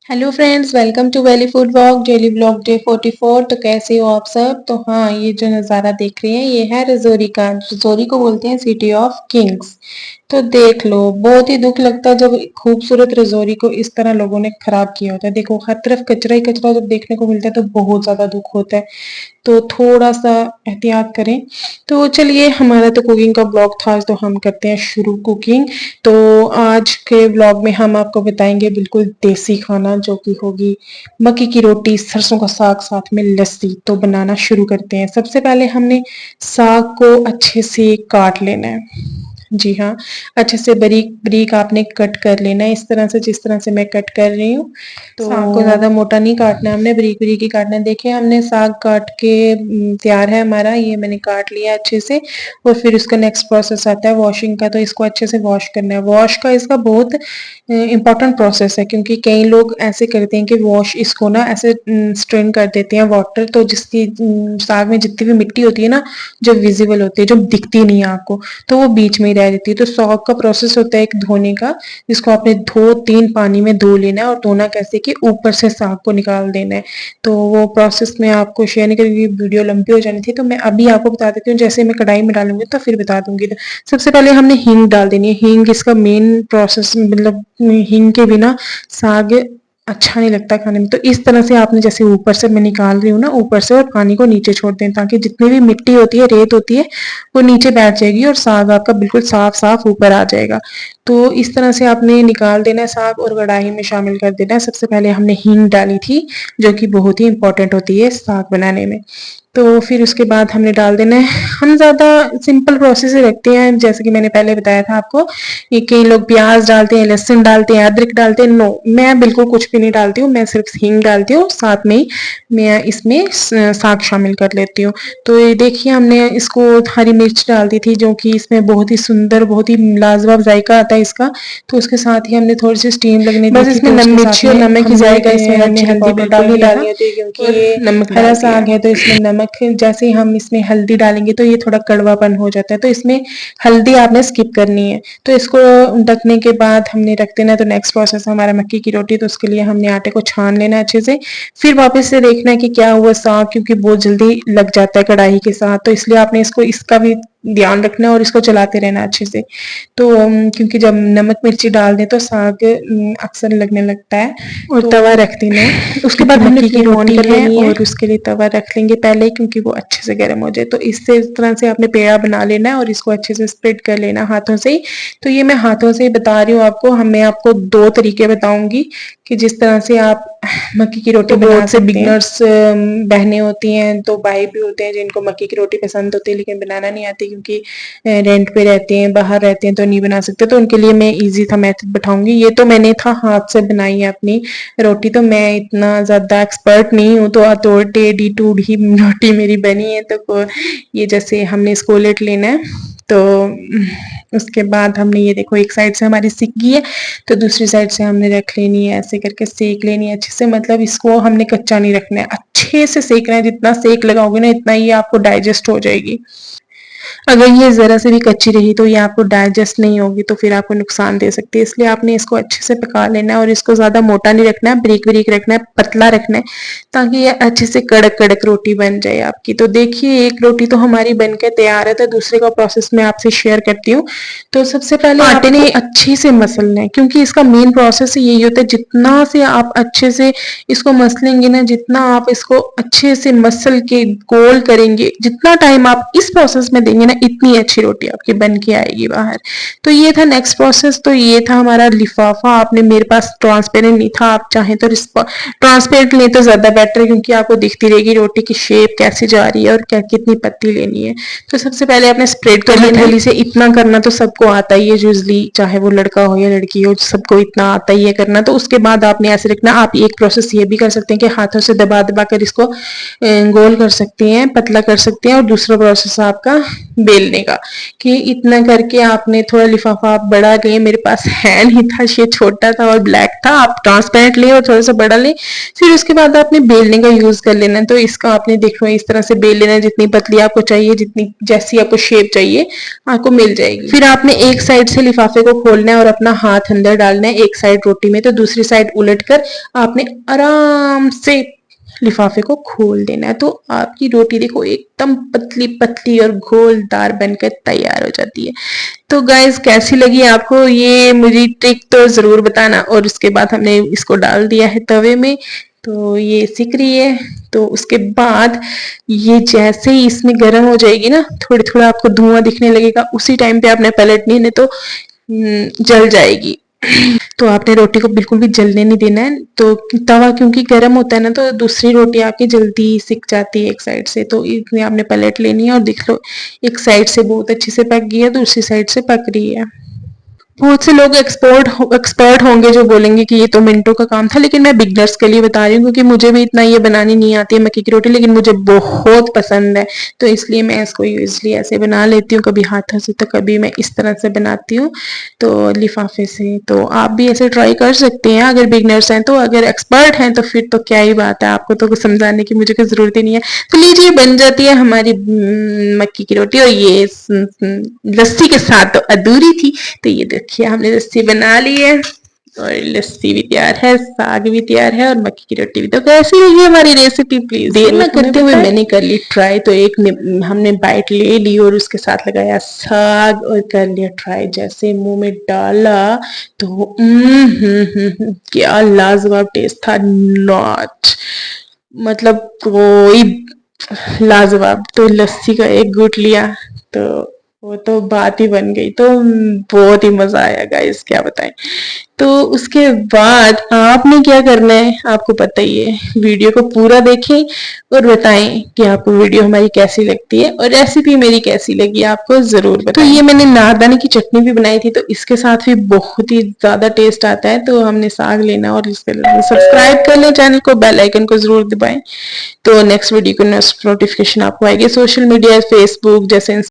Hello friends, welcome to valley food vlog daily blog day 44। तो कैसे हो आप सब। तो हाँ, ये जो नज़ारा देख रहे हैं ये है रजौरी का। रजौरी को बोलते हैं सिटी ऑफ किंग्स। तो देख लो, बहुत ही दुख लगता है जब खूबसूरत रजौरी को इस तरह लोगों ने खराब किया होता है। देखो, हर तरफ कचरा ही कचरा जब देखने को मिलता है तो बहुत ज्यादा दुख होता है। तो थोड़ा सा एहतियात करें। तो चलिए, हमारा तो कुकिंग का ब्लॉग था, तो हम करते हैं शुरू कुकिंग। तो आज के ब्लॉग में हम आपको बताएंगे बिल्कुल देसी खाना, जो कि होगी मक्की की रोटी, सरसों का साग, साथ में लस्सी। तो बनाना शुरू करते हैं। सबसे पहले हमने साग को अच्छे से काट लेना है। जी हाँ, अच्छे से बारीक बारीक आपने कट कर लेना है, इस तरह से जिस तरह से मैं कट कर रही हूँ। तो साग को ज्यादा मोटा नहीं काटना है, हमने बारीक बारीक ही काटना है। देखिए, हमने साग काट के तैयार है हमारा, ये मैंने काट लिया अच्छे से। और फिर उसका नेक्स्ट प्रोसेस आता है वॉशिंग का। तो इसको अच्छे से वॉश करना है। वॉश का इसका बहुत इंपॉर्टेंट प्रोसेस है, क्योंकि कई लोग ऐसे करते हैं कि वॉश इसको ना ऐसे स्ट्रेन कर देते हैं वाटर, तो जिसकी साग में जितनी भी मिट्टी होती है ना, जो विजिबल होती है, जो दिखती नहीं है आपको, तो वो बीच में ही रह जाती है। तो साग का प्रोसेस होता है एक धोने का, जिसको आपने 2-3 पानी में धो लेना है। और धोना कैसे कि ऊपर से साग को निकाल देना है। तो वो प्रोसेस मैं आपको शेयर नहीं करूंगी, वीडियो लंबी हो जानी थी, तो मैं अभी आपको बता देती हूँ। जैसे मैं कढ़ाई में डालूंगी तो फिर बता दूंगी। तो सबसे पहले हमने हींग डाल देनी है। हींग इसका मेन प्रोसेस, मतलब हींग के बिना साग अच्छा नहीं लगता खाने में। तो इस तरह से आपने, जैसे ऊपर से मैं निकाल रही हूँ ना, ऊपर से, और पानी को नीचे छोड़ दें, ताकि जितनी भी मिट्टी होती है, रेत होती है, वो नीचे बैठ जाएगी और साग आपका बिल्कुल साफ साफ ऊपर आ जाएगा। तो इस तरह से आपने निकाल देना है साग और कढ़ाई में शामिल कर देना है। सबसे पहले हमने हींग डाली थी, जो कि बहुत ही इंपॉर्टेंट होती है साग बनाने में। तो फिर उसके बाद हमने डाल देना है। हम ज़्यादा सिंपल प्रोसेस ही रखते हैं, जैसे कि मैंने पहले बताया था आपको। ये कई लोग प्याज डालते हैं, लहसुन डालते हैं, अदरक डालते हैं। नो, मैं बिल्कुल कुछ भी नहीं डालती हूँ। मैं सिर्फ हींग डालती हूँ, साथ में ही मैं इसमें साग शामिल कर लेती हूँ। तो ये देखिए, हमने इसको हरी मिर्च डाल दी थी, जो कि इसमें बहुत ही सुंदर, बहुत ही लाजवाब जायका आता है इसका। तो उसके साथ ही हमने थोड़ी सी स्टीम लगने दी थी। इसमें मिर्ची और नमक की जाएगा, इसमें हमने हल्दी बिल्कुल नहीं डालनी होती, क्योंकि नमक हरा साग है। तो इसमें नमक, जैसे ही हम इसमें हल्दी डालेंगे तो ये थोड़ा कड़वापन हो जाता है, तो इसमें हल्दी आपने स्किप करनी है। तो इसको ढकने के बाद हमने रख देना है। तो नेक्स्ट प्रोसेस है हमारा मक्की की रोटी। तो उसके लिए हमने आटे को छान लेना है अच्छे से। फिर वापस से देखना है कि क्या हुआ साग, क्योंकि बहुत जल्दी लग जाता है कढ़ाई के साथ, तो इसलिए आपने इसको, इसका भी ध्यान रखना है और इसको चलाते रहना अच्छे से। तो क्योंकि जब नमक मिर्ची डाल दें तो साग अक्सर लगने लगता है। और तो तवा रख देना है। उसके बाद मक्की की रोटी है, और उसके लिए तवा रख लेंगे पहले, क्योंकि वो अच्छे से गर्म हो जाए। तो इससे, इस तरह से आपने पेड़ा बना लेना है और इसको अच्छे से स्प्रेड कर लेना हाथों से ही। तो ये मैं हाथों से ही बता रही हूँ आपको। मैं आपको 2 तरीके बताऊंगी कि जिस तरह से आप मक्की की रोटी बना सकते हैं। बिगनर्स बहनें होती हैं, तो भाई भी होते हैं जिनको मक्की की रोटी पसंद होती है लेकिन बनाना नहीं आती, क्योंकि रेंट पे रहते हैं, बाहर रहते हैं, तो नहीं बना सकते। तो उनके लिए मैं इजी था मेथड बताऊंगी। ये तो मैंने था हाथ से बनाई है अपनी रोटी, तो मैं इतना ज्यादा एक्सपर्ट नहीं हूँ। तो टेढ़ी टूढ़ी रोटी मेरी बनी है। तो ये जैसे हमने इसको उलट लेना है। तो उसके बाद हमने, ये देखो, एक साइड से हमारी सिक गई है, तो दूसरी साइड से हमने रख लेनी है, ऐसे करके सेक लेनी है अच्छे से। मतलब इसको हमने कच्चा नहीं रखना है, अच्छे से सेकना है। जितना सेक लगाओगे ना, इतना ही आपको डाइजेस्ट हो जाएगी। अगर ये जरा से भी कच्ची रही तो ये आपको डाइजेस्ट नहीं होगी, तो फिर आपको नुकसान दे सकती है। इसलिए आपने इसको अच्छे से पका लेना है, और इसको ज्यादा मोटा नहीं रखना है, बारीक बारीक रखना है, पतला रखना है, ताकि ये अच्छे से कड़क कड़क रोटी बन जाए आपकी। तो देखिए, एक रोटी तो हमारी बनकर तैयार है। तो दूसरे का प्रोसेस मैं आपसे शेयर करती हूँ। तो सबसे पहले आटे ने अच्छे से मसलना है, क्योंकि इसका मेन प्रोसेस यही होता है। जितना से आप अच्छे से इसको मसलेंगे ना, जितना आप इसको अच्छे से मसल के गोल करेंगे, जितना टाइम आप इस प्रोसेस में देंगे ना, इतनी अच्छी रोटी आपकी बन के आएगी बाहर। तो ये था नेक्स्ट प्रोसेस। तो ये था हमारा लिफाफा। आपने, मेरे पास ट्रांसपेरेंट नहीं था, आप चाहें तो ट्रांसपेरेंट लें तो ज्यादा बेटर है, क्योंकि आपको दिखती रहेगी रोटी की शेप कैसे जा रही है और क्या कितनी पतली लेनी है। तो सबसे पहले आपने स्प्रेड कर लेना। हथेली से इतना करना तो सबको आता ही है यूजली, चाहे वो लड़का हो या लड़की हो, सबको इतना आता ही है करना। तो उसके बाद आपने ऐसे रखना। आप एक प्रोसेस ये भी कर सकते हैं कि हाथों से दबा दबा कर इसको गोल कर सकते हैं, पतला कर सकते हैं। और दूसरा प्रोसेस आपका बेलने का कि इतना करके आपने थोड़ा लिफाफा आप बड़ा लिए, मेरे पास है नहीं था, ये छोटा था और ब्लैक था, आप ट्रांसपेरेंट ले और थोड़ा सा बड़ा ले, फिर उसके बाद आपने बेलने का यूज कर लेना। तो इसका आपने देखो इस तरह से बेल लेना, जितनी पतली आपको चाहिए, जितनी जैसी आपको शेप चाहिए आपको मिल जाएगी। फिर आपने एक साइड से लिफाफे को खोलना है और अपना हाथ अंदर डालना है एक साइड रोटी में, तो दूसरी साइड उलट कर आपने आराम से लिफाफे को खोल देना है। तो आपकी रोटी देखो एकदम पतली पतली और गोलदार बनकर तैयार हो जाती है। तो गाइस कैसी लगी आपको ये मुझे ट्रिक, तो जरूर बताना। और उसके बाद हमने इसको डाल दिया है तवे में, तो ये सिक रही है। तो उसके बाद ये जैसे ही इसमें गर्म हो जाएगी ना, थोड़ी थोड़ा आपको धुआं दिखने लगेगा, उसी टाइम पे आपने पलटनी, नहीं तो जल जाएगी। तो आपने रोटी को बिल्कुल भी जलने नहीं देना है। तो तवा क्योंकि गर्म होता है ना, तो दूसरी रोटी आपकी जल्दी सिक जाती है एक साइड से, तो इसमें आपने पलट लेनी है। और देख लो एक साइड से बहुत अच्छे से पक गई है, दूसरी साइड से पक रही है। बहुत से लोग एक्सपर्ट होंगे जो बोलेंगे कि ये तो मिनटों का काम था, लेकिन मैं बिगनर्स के लिए बता रही हूँ, क्योंकि मुझे भी इतना ये बनानी नहीं आती है मक्की की रोटी, लेकिन मुझे बहुत पसंद है, तो इसलिए मैं इसको यूजली ऐसे बना लेती हूँ, कभी हाथों से तो कभी मैं इस तरह से बनाती हूँ, तो लिफाफे से। तो आप भी ऐसे ट्राई कर सकते हैं अगर बिगनर्स हैं। तो अगर एक्सपर्ट हैं तो फिर तो क्या ही बात है, आपको तो कुछ समझाने की मुझे कोई जरूरत ही नहीं है। तो लीजिए बन जाती है हमारी मक्की की रोटी, और ये लस्सी के साथ तो अधूरी थी। तो ये देखिए हमने लस्सी बना ली है, और लस्सी भी तैयार है, साग भी तैयार है, और मक्की की रोटी भी। तो कैसी लगी हमारी रेसिपी, प्लीज देर न करते हुए मैंने कर ली ट्राई। तो एक हमने बाइट ले ली और उसके साथ लगाया साग और कर लिया ट्राई। जैसे मुंह में डाला तो क्या लाजवाब टेस्ट था, नॉट मतलब कोई लाजवाब। तो लस्सी का एक घूंट लिया तो वो तो बात ही बन गई। तो बहुत ही मजा आया गाइस, क्या बताएं। तो उसके बाद आपने क्या करना है आपको पता ही है, वीडियो को पूरा देखें और बताएं कि आपको वीडियो हमारी कैसी लगती है, और रेसिपी मेरी कैसी लगी आपको जरूर बताएं। तो ये मैंने नारदाने की चटनी भी बनाई थी, तो इसके साथ भी बहुत ही ज्यादा टेस्ट आता है। तो हमने साग लेना और इसके सब्सक्राइब कर लें चैनल को, बेल आइकन को जरूर दबाएं, तो नेक्स्ट वीडियो को नोटिफिकेशन आपको आएगी। सोशल मीडिया फेसबुक जैसे